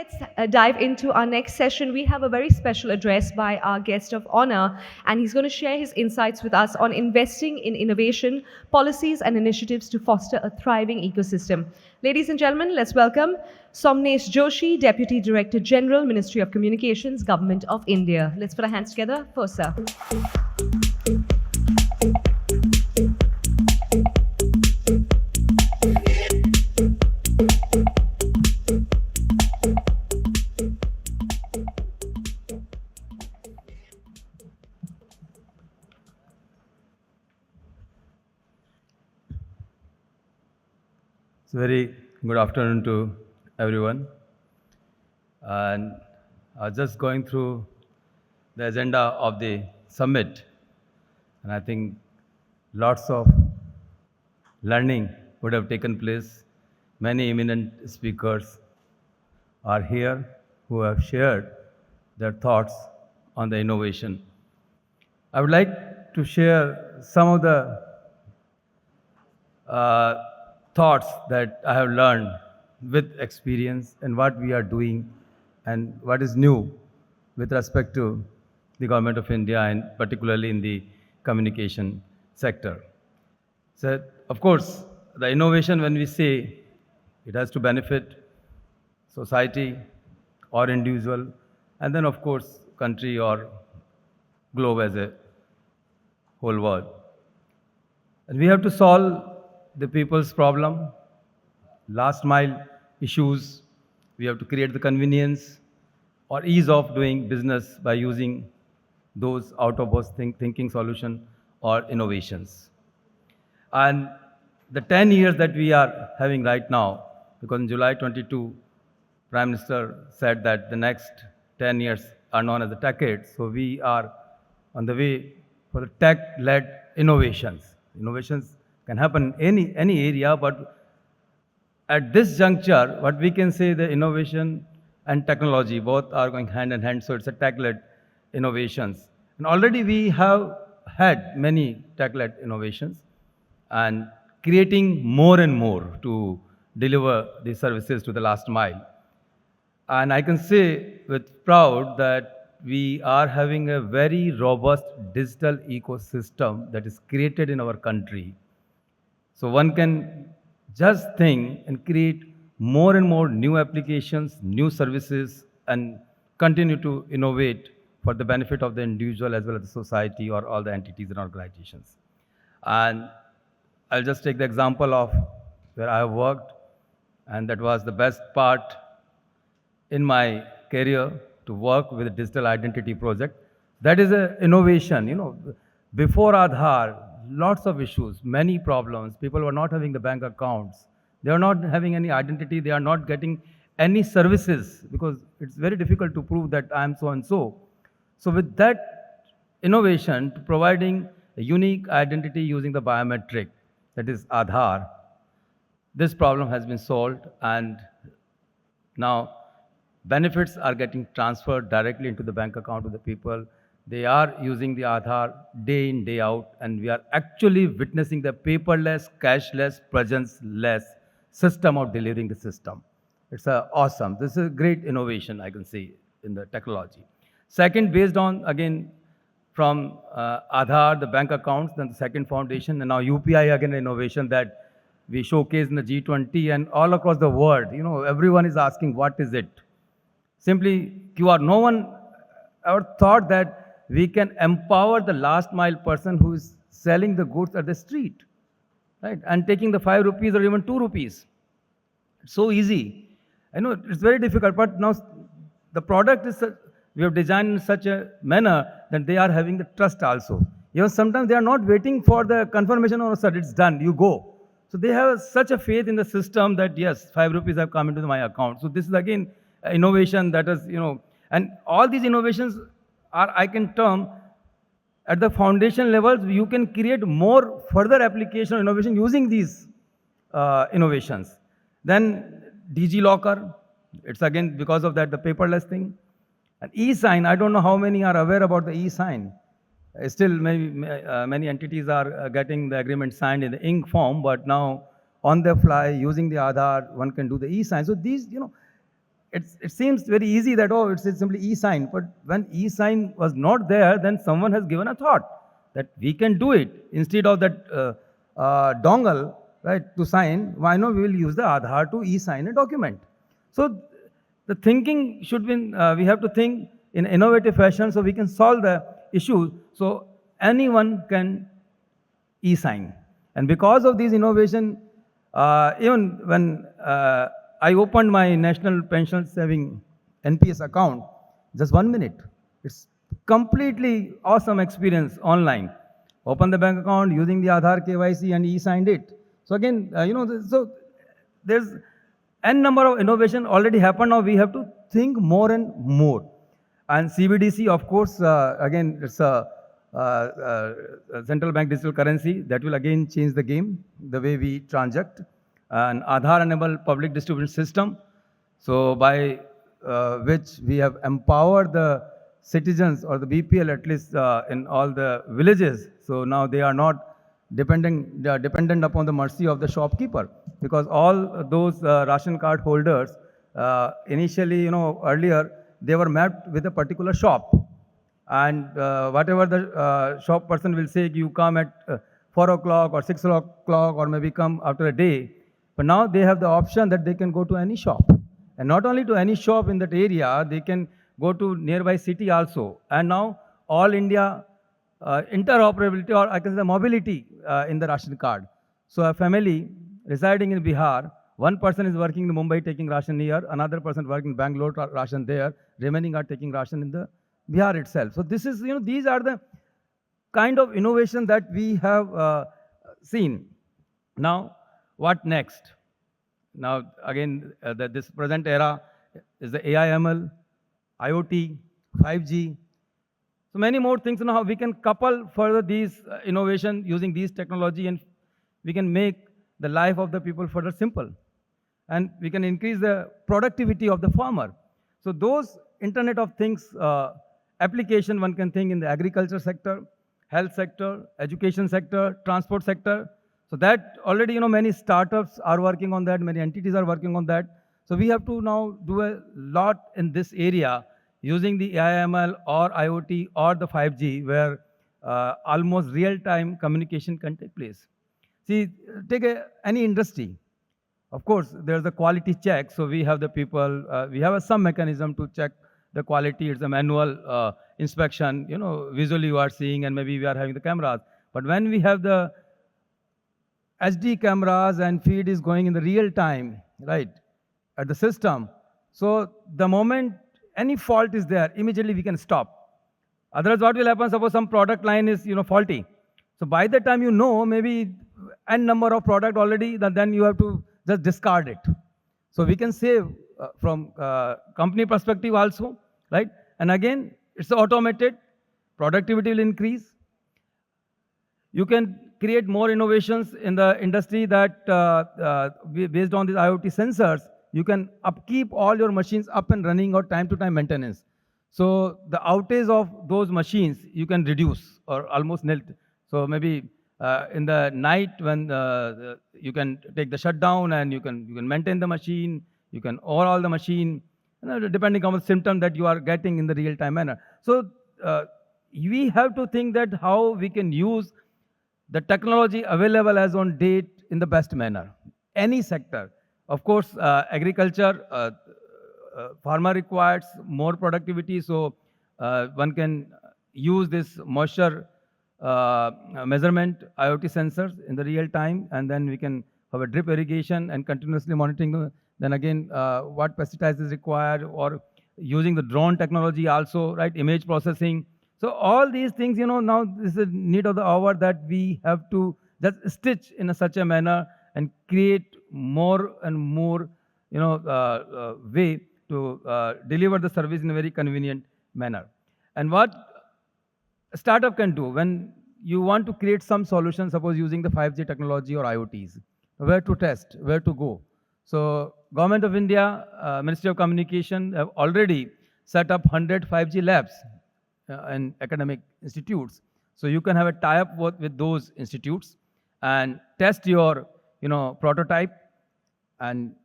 let's dive into our next session. We have a very special address by our guest of honor, and he's going to share his insights with us on investing in innovation, policies, and initiatives to foster a thriving ecosystem. Ladies and gentlemen, let's welcome Sumnesh Joshi, Deputy Director General, Ministry of Communications, Government of India. Let's put our hands together for sir. It's very good afternoon to everyone. And I was just going through the agenda of the summit, and I think lots of learning would have taken place. Many eminent speakers are here who have shared their thoughts on the innovation. I would like to share some of the thoughts that I have learned with experience and what we are doing and what is new with respect to the Government of India and particularly in the communication sector. So, of course, the innovation, when we say it has to benefit society or individual, and then, of course, country or globe as a whole world. And we have to solve the people's problem, last mile issues. We have to create the convenience or ease of doing business by using those out-of-box thinking solution or innovations. And the 10 years that we are having right now, because in July 22, Prime Minister said that the next 10 years are known as the decade. So we are on the way for the tech-led innovations. Innovations can happen in any area, but at this juncture, what we can say, the innovation and technology both are going hand in hand, so it's a tech-led innovations. And already we have had many tech-led innovations and creating more and more to deliver the services to the last mile. And I can say with proud that we are having a very robust digital ecosystem that is created in our country. So one can just think and create more and more new applications, new services, and continue to innovate for the benefit of the individual as well as the society or all the entities and organizations. And I'll just take the example of where I have worked, and that was the best part in my career to work with a digital identity project. That is an innovation. Before Aadhaar, lots of issues, many problems. People were not having the bank accounts. They are not having any identity. They are not getting any services because it's very difficult to prove that I am so and so. So with that innovation, to providing a unique identity using the biometric, that is Aadhaar, this problem has been solved, and now benefits are getting transferred directly into the bank account of the people. They are using the Aadhaar day in, day out, and we are actually witnessing the paperless, cashless, presence-less system of delivering the system. It's awesome. This is a great innovation, I can see, in the technology. Second, based on, again, from Aadhaar, the bank accounts, then the second foundation, and now UPI, again, innovation that we showcase in the G20 and all across the world. Everyone is asking, what is it? Simply QR. No one ever thought that we can empower the last mile person who is selling the goods at the street, right? And taking the 5 rupees or even 2 rupees. It's so easy. I know it's very difficult, but now the product is, we have designed in such a manner that they are having the trust also. Sometimes they are not waiting for the confirmation or sir, it's done, you go. So they have such a faith in the system that yes, 5 rupees have come into my account. So this is again innovation that is, and all these innovations are, I can term, at the foundation levels, you can create more further application innovation using these innovations. Then DG Locker, it's again because of that, the paperless thing. And e-sign, I don't know how many are aware about the e-sign. Still, many entities are getting the agreement signed in the ink form, but now on the fly, using the Aadhaar, one can do the e-sign. So these, it seems very easy that, oh, it's simply e-sign. But when e-sign was not there, then someone has given a thought that we can do it. Instead of that dongle, right, to sign, why not we will use the Aadhaar to e-sign a document? So the thinking should be, we have to think in innovative fashion so we can solve the issue so anyone can e-sign. And because of these innovation, even when I opened my National Pension Saving NPS account, just 1 minute. It's completely awesome experience online. Open the bank account using the Aadhaar KYC and e-signed it. So again, so there's n number of innovation already happened. Now we have to think more and more. And CBDC, of course, again, it's a central bank digital currency that will again change the game, the way we transact. An Aadhaar-enabled public distribution system, so by which we have empowered the citizens or the BPL at least in all the villages. So now they are not dependent upon the mercy of the shopkeeper, because all those ration card holders initially, earlier they were mapped with a particular shop, and whatever the shop person will say, you come at 4 o'clock or 6 o'clock or maybe come after a day. But now they have the option that they can go to any shop. And not only to any shop in that area, they can go to nearby city also. And now all India interoperability, or I can say mobility in the ration card. So a family residing in Bihar, one person is working in Mumbai taking ration here, another person working in Bangalore ration there, remaining are taking ration in the Bihar itself. So this is, these are the kind of innovation that we have seen. Now, what next? Now, again, this present era is the AI, ML, IoT, 5G. So many more things. How we can couple further these innovation using these technology, and we can make the life of the people further simple. And we can increase the productivity of the farmer. So those Internet of Things application one can think in the agriculture sector, health sector, education sector, transport sector. So that already, many startups are working on that, many entities are working on that. So we have to now do a lot in this area using the AI/ML or IoT or the 5G, where almost real-time communication can take place. See, take any industry. Of course, there's a quality check. So we have the people, we have some mechanism to check the quality. It's a manual inspection, visually you are seeing, and maybe we are having the cameras. But when we have the HD cameras and feed is going in the real time, right, at the system, so the moment any fault is there, immediately we can stop. Otherwise, what will happen? Suppose some product line is, faulty. So by the time maybe n number of product already, then you have to just discard it. So we can save from company perspective also, right? And again, it's automated, productivity will increase. You can create more innovations in the industry that based on these IoT sensors, you can upkeep all your machines up and running or time-to-time maintenance. So the outage of those machines, you can reduce or almost nil. So maybe in the night when you can take the shutdown and you can maintain the machine, you can overhaul the machine, depending on the symptom that you are getting in the real-time manner. So we have to think that how we can use the technology available as on date in the best manner. Any sector. Of course, agriculture, farmer requires more productivity, so one can use this moisture measurement IoT sensors in the real time, and then we can have a drip irrigation and continuously monitoring. Then again, what pesticides is required, or using the drone technology also, right? Image processing. So all these things, now this is a need of the hour that we have to just stitch in such a manner and create more and more, way to deliver the service in a very convenient manner. And what a startup can do when you want to create some solution, suppose using the 5G technology or IoTs, where to test, where to go. So Government of India, Ministry of Communication have already set up 100 5G labs in academic institutes. So you can have a tie-up with those institutes and test your, prototype, and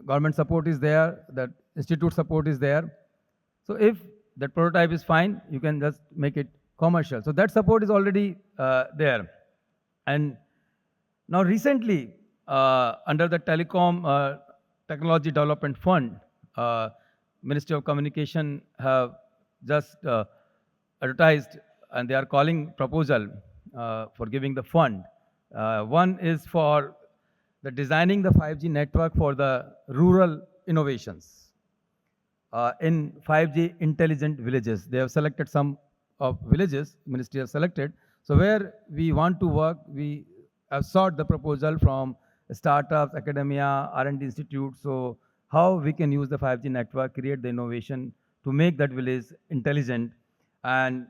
government support is there that institute support is there. So if that prototype is fine, you can just make it commercial. So that support is already there. And now recently, under the Telecom Technology Development Fund, uh, Ministry of Communication have just advertised, and they are calling proposal for giving the fund. One is for the designing the 5G network for the rural innovations in 5G intelligent villages. They have selected some of villages, ministry has selected. So where we want to work, we have sought the proposal from startups, academia, R&D institutes. So how we can use the 5G network, create the innovation to make that village intelligent, and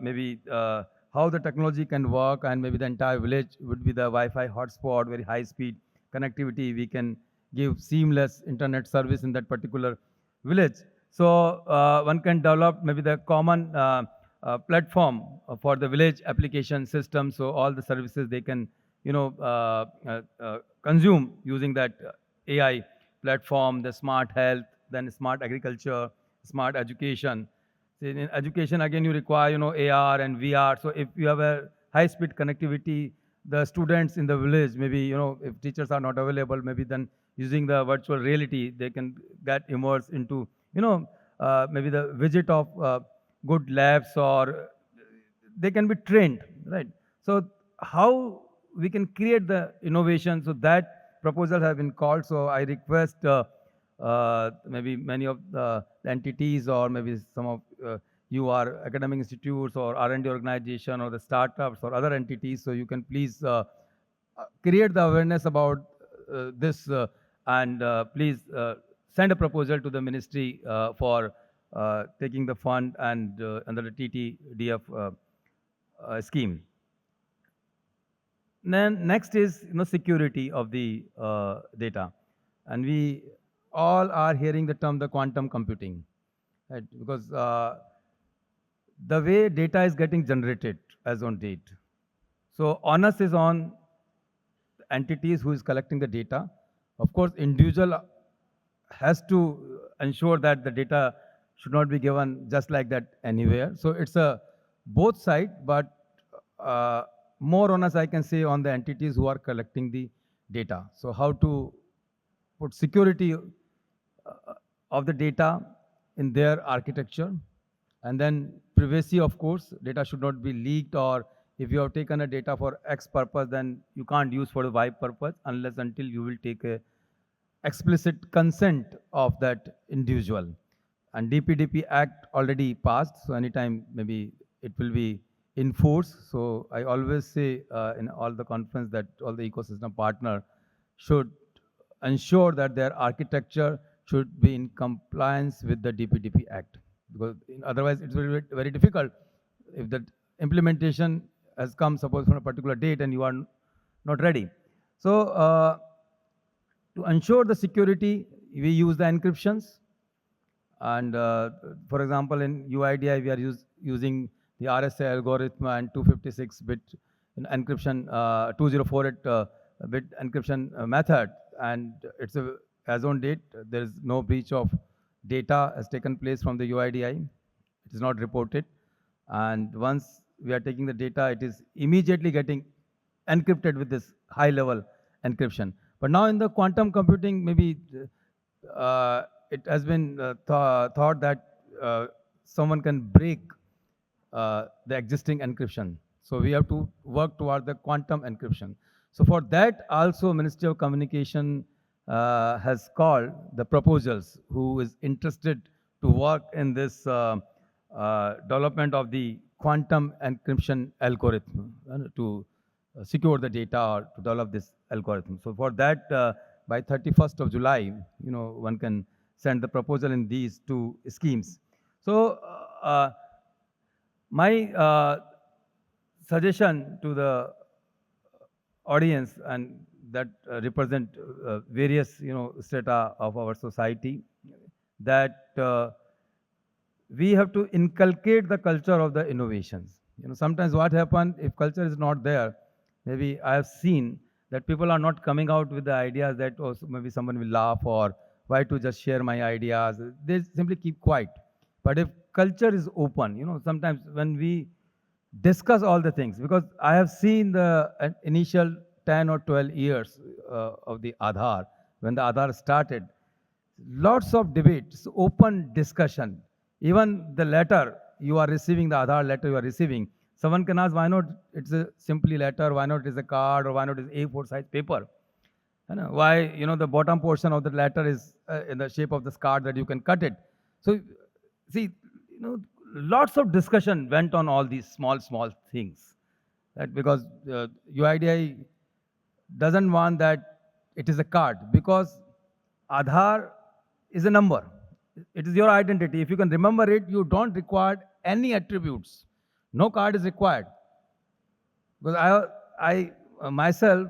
maybe how the technology can work, and maybe the entire village would be the Wi-Fi hotspot, very high speed connectivity. We can give seamless internet service in that particular village. So one can develop maybe the common platform for the village application system. So all the services they can, consume using that AI platform, the smart health, then smart agriculture, smart education. So in education, again, you require, AR and VR. So if you have a high-speed connectivity, the students in the village, maybe, if teachers are not available, maybe then using the virtual reality, they can get immersed into, maybe the visit of good labs, or they can be trained, right? So how we can create the innovation, so that proposal have been called. So I request maybe many of the entities, or maybe some of you are academic institutes or R&D organization or the startups or other entities, so you can please create the awareness about this, and please send a proposal to the ministry for taking the fund and under the TTDF scheme. Then next is security of the data, and we all are hearing the term the quantum computing, right? Because the way data is getting generated as on date, so onus is on entities who is collecting the data. Of course, individual has to ensure that the data should not be given just like that anywhere. So it's a both side, but uh, more on us, I can say, on the entities who are collecting the data. So how to put security of the data in their architecture, and then privacy, of course, data should not be leaked, or if you have taken a data for X purpose, then you can't use for the Y purpose unless until you will take a explicit consent of that individual. And DPDP Act already passed, so anytime maybe it will be in force. So I always say in all the conference that all the ecosystem partner should ensure that their architecture should be in compliance with the DPDP Act, because otherwise it's very difficult if the implementation has come, suppose, from a particular date and you are not ready. So to ensure the security, we use the encryptions. And for example, in UIDI, we are using the RSA algorithm and 256-bit encryption, 2048-bit encryption method. And it's as on date, there is no breach of data has taken place from the UIDI. It is not reported. And once we are taking the data, it is immediately getting encrypted with this high-level encryption. But now in the quantum computing, maybe it has been thought that someone can break the existing encryption. So we have to work toward the quantum encryption. So for that also, Ministry of Communication has called the proposals who is interested to work in this development of the quantum encryption algorithm to secure the data or to develop this algorithm. So for that, by 31st of July, one can send the proposal in these two schemes. So my suggestion to the audience, and that represent various strata of our society, that we have to inculcate the culture of the innovations. Sometimes what happens if culture is not there, maybe I have seen that people are not coming out with the ideas that maybe someone will laugh, or why to just share my ideas. They simply keep quiet. But if culture is open, sometimes when we discuss all the things, because I have seen the initial 10 or 12 years of the Aadhaar, when the Aadhaar started, lots of debates, open discussion. Even the letter you are receiving, the Aadhaar letter you are receiving, someone can ask, why not it's a simply letter, why not it's a card, or why not it's A4 size paper? Why, the bottom portion of the letter is in the shape of this card that you can cut it. So, see, lots of discussion went on all these small, small things. That because UIDI doesn't want that it is a card, because Aadhaar is a number. It is your identity. If you can remember it, you don't require any attributes. No card is required. Because I myself,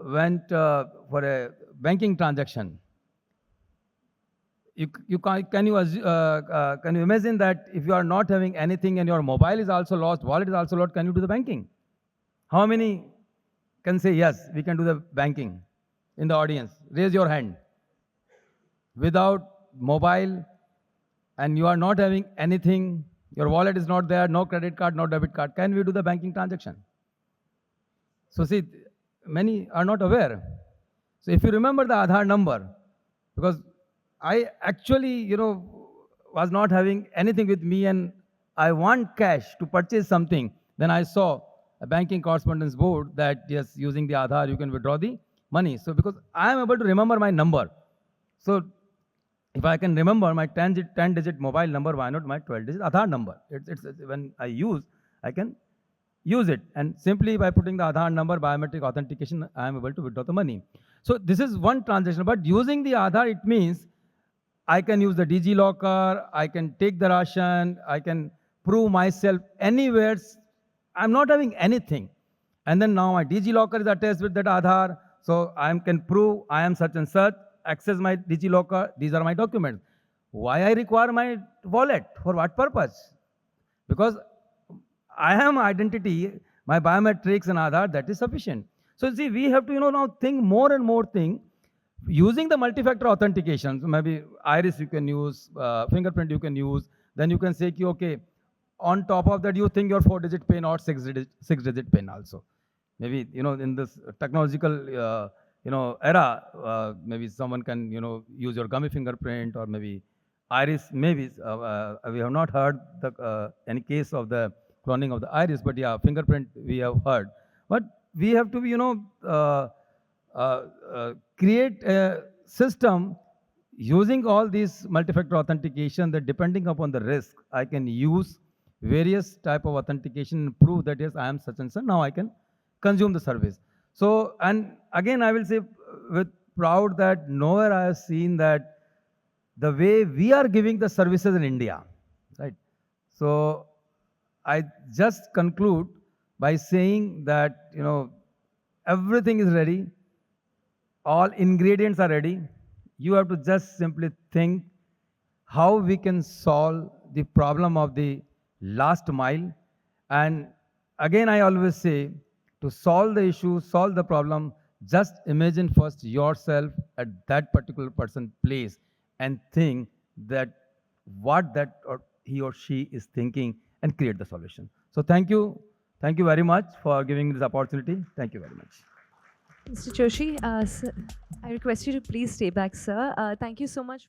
went for a banking transaction. Can you imagine that if you are not having anything and your mobile is also lost, wallet is also lost, can you do the banking? How many can say yes, we can do the banking in the audience? Raise your hand. Without mobile and you are not having anything, your wallet is not there, no credit card, no debit card, can we do the banking transaction? So see, many are not aware. So if you remember the Aadhaar number, because I actually, was not having anything with me and I want cash to purchase something, then I saw a banking correspondence board that yes, using the Aadhaar, you can withdraw the money. So because I am able to remember my number, so if I can remember my 10-digit mobile number, why not my 12-digit Aadhaar number? It's when I use, I can use it. And simply by putting the Aadhaar number, biometric authentication, I am able to withdraw the money. So this is one transaction. But using the Aadhaar, it means I can use the DigiLocker, I can take the ration, I can prove myself anywhere. I'm not having anything. And then now my DigiLocker is attached with that Aadhaar. So I can prove I am such and such, access my DigiLocker, these are my documents. Why I require my wallet? For what purpose? Because I have my identity, my biometrics and Aadhaar, that is sufficient. So see, we have to, now think more and more thing. Using the multi-factor authentication, so maybe iris you can use, fingerprint you can use, then you can say, okay, on top of that, you think your 4-digit PIN or 6-digit PIN also. Maybe, in this technological, era, maybe someone can, use your gummy fingerprint or maybe iris, maybe. We have not heard any case of the cloning of the iris, but yeah, fingerprint we have heard. But we have to be, create a system using all these multi-factor authentication that depending upon the risk, I can use various type of authentication and prove that yes, I am such and such. Now I can consume the service. So, and again, I will say with proud that nowhere I have seen that the way we are giving the services in India, right? So I just conclude by saying that, everything is ready. All ingredients are ready. You have to just simply think how we can solve the problem of the last mile. And again, I always say, to solve the issue, solve the problem, just imagine first yourself at that particular person's place and think that what that or he or she is thinking and create the solution. So thank you. Thank you very much for giving me this opportunity. Thank you very much. Mr. Joshi, sir, I request you to please stay back, sir. Thank you so much.